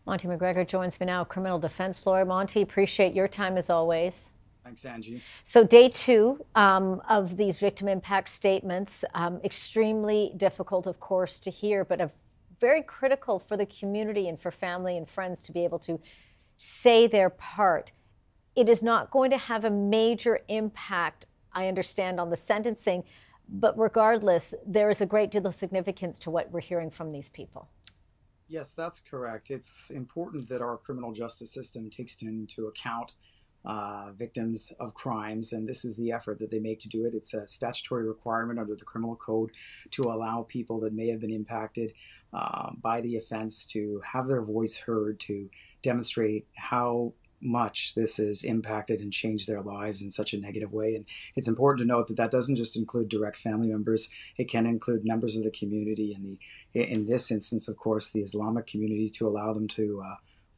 Monte MacGregor joins me now, criminal defense lawyer. Monte, appreciate your time as always. Thanks, Angie. So day two of these victim impact statements, extremely difficult, of course, to hear, but very critical for the community and for family and friends to be able to say their part. It is not going to have a major impact, I understand, on the sentencing, but regardless, there is a great deal of significance to what we're hearing from these people. Yes, that's correct. It's important that our criminal justice system takes into account victims of crimes, and this is the effort that they make to do it. It's a statutory requirement under the criminal code to allow people that may have been impacted by the offense to have their voice heard, to demonstrate how much this has impacted and changed their lives in such a negative way. And it's important to note that that doesn't just include direct family members. It can include members of the community, and in this instance, of course, the Islamic community, to allow them to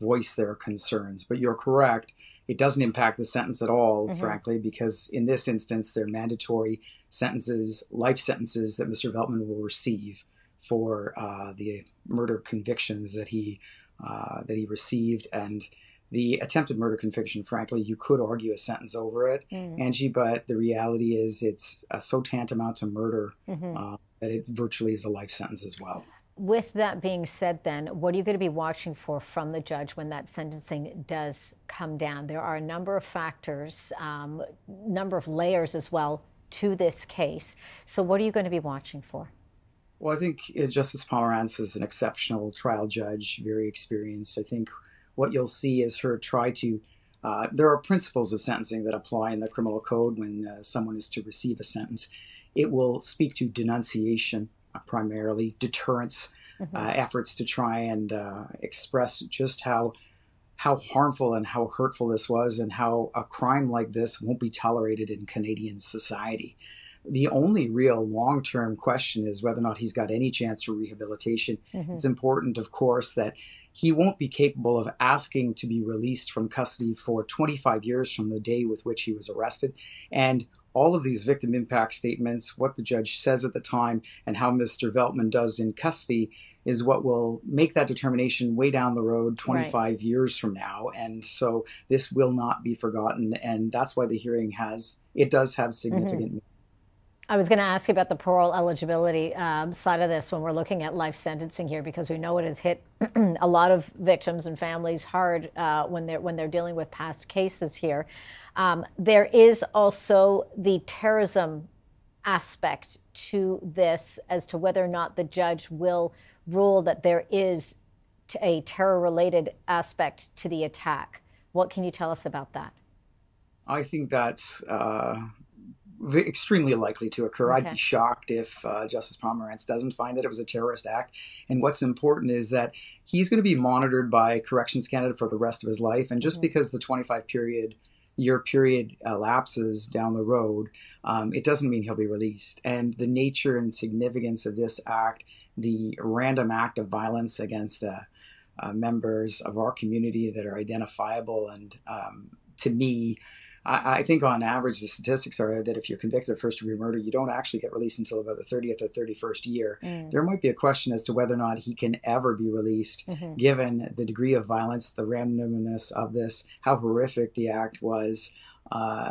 voice their concerns. But you're correct. It doesn't impact the sentence at all, frankly, because in this instance, they're mandatory sentences, life sentences that Mr. Veltman will receive for the murder convictions that he received. And the attempted murder conviction, frankly, you could argue a sentence over it, Angie, but the reality is it's so tantamount to murder that it virtually is a life sentence as well. With that being said, then, what are you going to be watching for from the judge when that sentencing does come down? There are a number of factors, number of layers as well to this case. So what are you going to be watching for? Well, I think Justice Pomerantz is an exceptional trial judge, very experienced. I think what you'll see is her try to, there are principles of sentencing that apply in the criminal code when someone is to receive a sentence. It will speak to denunciation, primarily deterrence, efforts to try and express just how harmful and how hurtful this was, and how a crime like this won't be tolerated in Canadian society. The only real long-term question is whether or not he's got any chance for rehabilitation. It's important, of course, that he won't be capable of asking to be released from custody for 25 years from the day with which he was arrested. And all of these victim impact statements, what the judge says at the time and how Mr. Veltman does in custody, is what will make that determination way down the road 25 years from now. And so this will not be forgotten. And that's why the hearing does have significant I was going to ask you about the parole eligibility side of this when we're looking at life sentencing here, because we know it has hit a lot of victims and families hard when they're dealing with past cases here. There is also the terrorism aspect to this as to whether or not the judge will rule that there is a terror-related aspect to the attack. What can you tell us about that? I think that's extremely likely to occur. I'd be shocked if Justice Pomerantz doesn't find that it was a terrorist act. And what's important is that he's going to be monitored by Corrections Canada for the rest of his life. And just because the 25-year period elapses down the road, it doesn't mean he'll be released. And the nature and significance of this act, the random act of violence against members of our community that are identifiable, and to me, I think on average, the statistics are that if you're convicted of first-degree murder, you don't actually get released until about the 30th or 31st year. There might be a question as to whether or not he can ever be released, given the degree of violence, the randomness of this, how horrific the act was.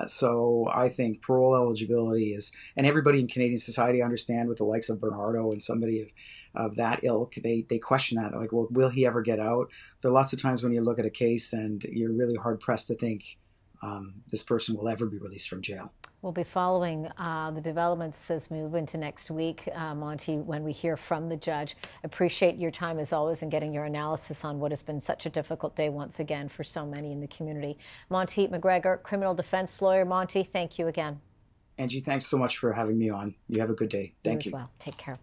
So I think parole eligibility is, and everybody in Canadian society understand, with the likes of Bernardo and somebody of that ilk, they question that. They're like, well, will he ever get out? There are lots of times when you look at a case and you're really hard-pressed to think this person will ever be released from jail. We'll be following the developments as we move into next week, Monte, when we hear from the judge. Appreciate your time as always and getting your analysis on what has been such a difficult day once again for so many in the community. Monte MacGregor, criminal defense lawyer. Monte, thank you again. Angie, thanks so much for having me on. You have a good day. Thank you. You as well. Take care.